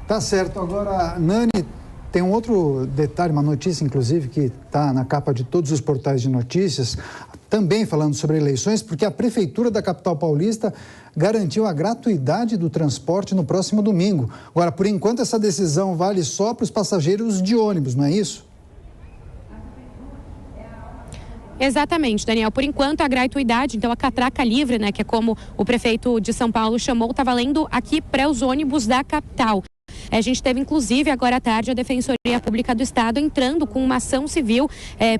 Tá certo. Agora, Nani, tem um outro detalhe, uma notícia, inclusive, que está na capa de todos os portais de notícias, também falando sobre eleições, porque a Prefeitura da capital paulista garantiu a gratuidade do transporte no próximo domingo. Agora, por enquanto, essa decisão vale só para os passageiros de ônibus, não é isso? Exatamente, Daniel. Por enquanto, a gratuidade, então a catraca livre, né, que é como o prefeito de São Paulo chamou, está valendo aqui para os ônibus da capital. A gente teve, inclusive, agora à tarde, a Defensoria Pública do Estado entrando com uma ação civil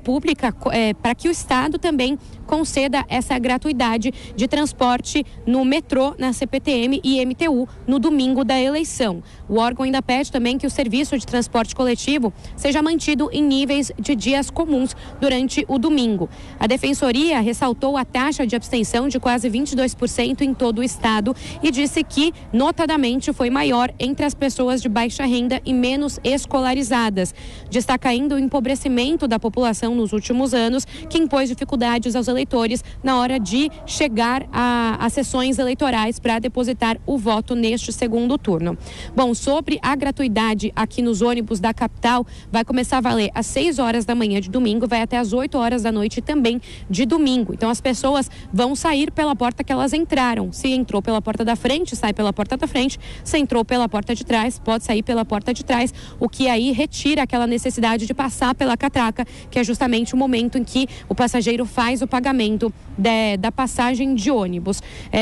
pública para que o Estado também conceda essa gratuidade de transporte no metrô, na CPTM e MTU no domingo da eleição. O órgão ainda pede também que o serviço de transporte coletivo seja mantido em níveis de dias comuns durante o domingo. A Defensoria ressaltou a taxa de abstenção de quase 22% em todo o Estado e disse que, notadamente, foi maior entre as pessoas de baixa renda e menos escolarizadas, destaca ainda o empobrecimento da população nos últimos anos, que impôs dificuldades aos eleitores na hora de chegar às sessões eleitorais para depositar o voto neste segundo turno. Bom, sobre a gratuidade aqui nos ônibus da capital, vai começar a valer às 6 horas da manhã de domingo, vai até às 8 horas da noite também de domingo. Então as pessoas vão sair pela porta que elas entraram. Se entrou pela porta da frente, sai pela porta da frente. Se entrou pela porta de trás, pode sair pela porta de trás, o que aí retira aquela necessidade de passar pela catraca, que é justamente o momento em que o passageiro faz o pagamento da passagem de ônibus.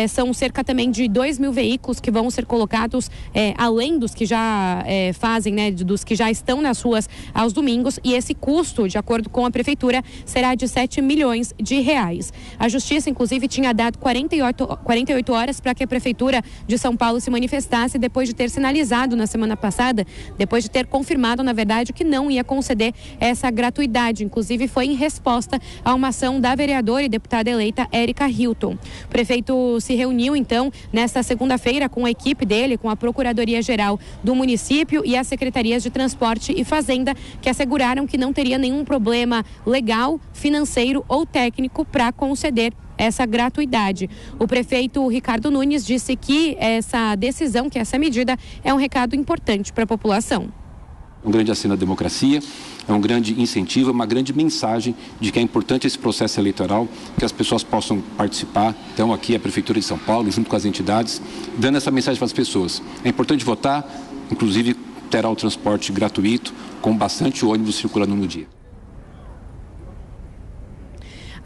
São cerca também de 2.000 veículos que vão ser colocados, além dos que já fazem, né, dos que já estão nas ruas aos domingos, e esse custo, de acordo com a Prefeitura, será de 7 milhões de reais. A Justiça, inclusive, tinha dado 48 horas para que a Prefeitura de São Paulo se manifestasse depois de ter sinalizado na semana passada, depois de ter confirmado, na verdade, que não ia conceder essa gratuidade. Inclusive, foi em resposta a uma ação da vereadora e deputada eleita Érica Hilton. O prefeito se reuniu, então, nesta segunda-feira com a equipe dele, com a Procuradoria-Geral do município e as secretarias de Transporte e Fazenda, que asseguraram que não teria nenhum problema legal, financeiro ou técnico para conceder essa gratuidade. O prefeito Ricardo Nunes disse que essa decisão, que essa medida é um recado importante para a população. Um grande aceno à democracia, é um grande incentivo, é uma grande mensagem de que é importante esse processo eleitoral, que as pessoas possam participar. Então aqui a Prefeitura de São Paulo, junto com as entidades, dando essa mensagem para as pessoas. É importante votar, inclusive terá o transporte gratuito, com bastante ônibus circulando no dia.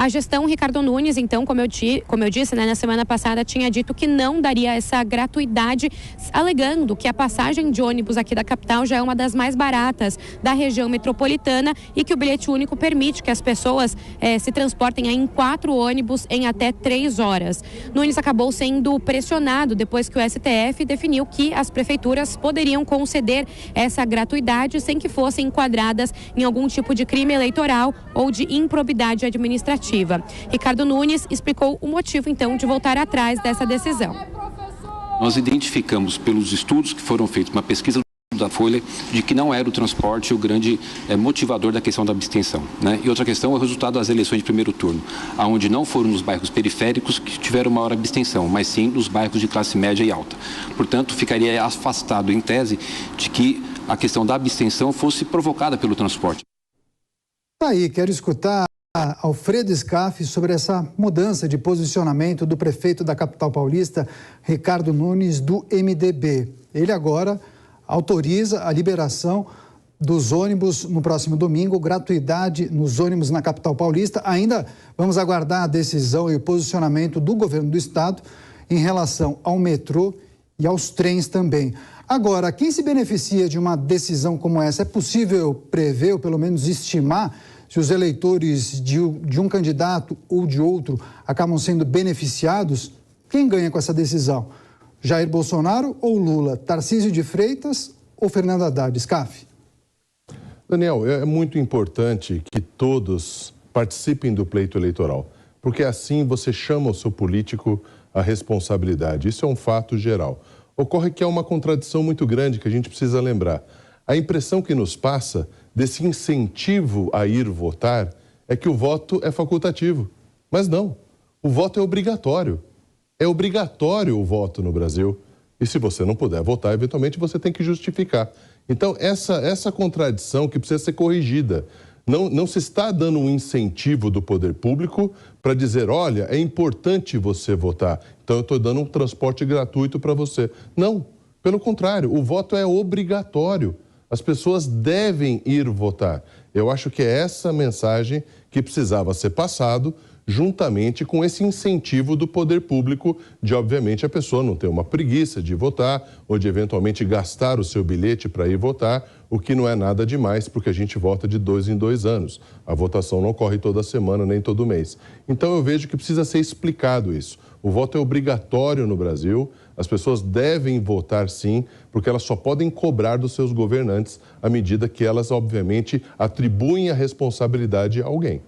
A gestão Ricardo Nunes, então, como eu disse, né, na semana passada, tinha dito que não daria essa gratuidade, alegando que a passagem de ônibus aqui da capital já é uma das mais baratas da região metropolitana e que o bilhete único permite que as pessoas se transportem em 4 ônibus em até 3 horas. Nunes acabou sendo pressionado depois que o STF definiu que as prefeituras poderiam conceder essa gratuidade sem que fossem enquadradas em algum tipo de crime eleitoral ou de improbidade administrativa. Ricardo Nunes explicou o motivo, então, de voltar atrás dessa decisão. Nós identificamos pelos estudos que foram feitos, uma pesquisa da Folha, de que não era o transporte o grande motivador da questão da abstenção, né? E outra questão é o resultado das eleições de primeiro turno, onde não foram nos bairros periféricos que tiveram maior abstenção, mas sim nos bairros de classe média e alta. Portanto, ficaria afastado, em tese, de que a questão da abstenção fosse provocada pelo transporte. Aí, quero escutar Alfredo Scaff sobre essa mudança de posicionamento do prefeito da capital paulista, Ricardo Nunes, do MDB. Ele agora autoriza a liberação dos ônibus no próximo domingo, gratuidade nos ônibus na capital paulista. Ainda vamos aguardar a decisão e o posicionamento do governo do estado em relação ao metrô e aos trens também. Agora, quem se beneficia de uma decisão como essa? É possível prever ou pelo menos estimar se os eleitores de um candidato ou de outro acabam sendo beneficiados? Quem ganha com essa decisão? Jair Bolsonaro ou Lula? Tarcísio de Freitas ou Fernando Haddad? Scaff? Daniel, é muito importante que todos participem do pleito eleitoral, porque assim você chama o seu político à responsabilidade. Isso é um fato geral. Ocorre que há uma contradição muito grande que a gente precisa lembrar. A impressão que nos passa desse incentivo a ir votar é que o voto é facultativo. Mas não, o voto é obrigatório. É obrigatório o voto no Brasil. E se você não puder votar, eventualmente você tem que justificar. Então, essa contradição que precisa ser corrigida. Não se está dando um incentivo do poder público para dizer, olha, é importante você votar, então eu estou dando um transporte gratuito para você. Não, pelo contrário, o voto é obrigatório. As pessoas devem ir votar. Eu acho que é essa mensagem que precisava ser passado juntamente com esse incentivo do poder público de, obviamente, a pessoa não ter uma preguiça de votar ou de, eventualmente, gastar o seu bilhete para ir votar, o que não é nada demais, porque a gente vota de 2 em 2 anos. A votação não ocorre toda semana, nem todo mês. Então, eu vejo que precisa ser explicado isso. O voto é obrigatório no Brasil, as pessoas devem votar sim, porque elas só podem cobrar dos seus governantes à medida que elas, obviamente, atribuem a responsabilidade a alguém.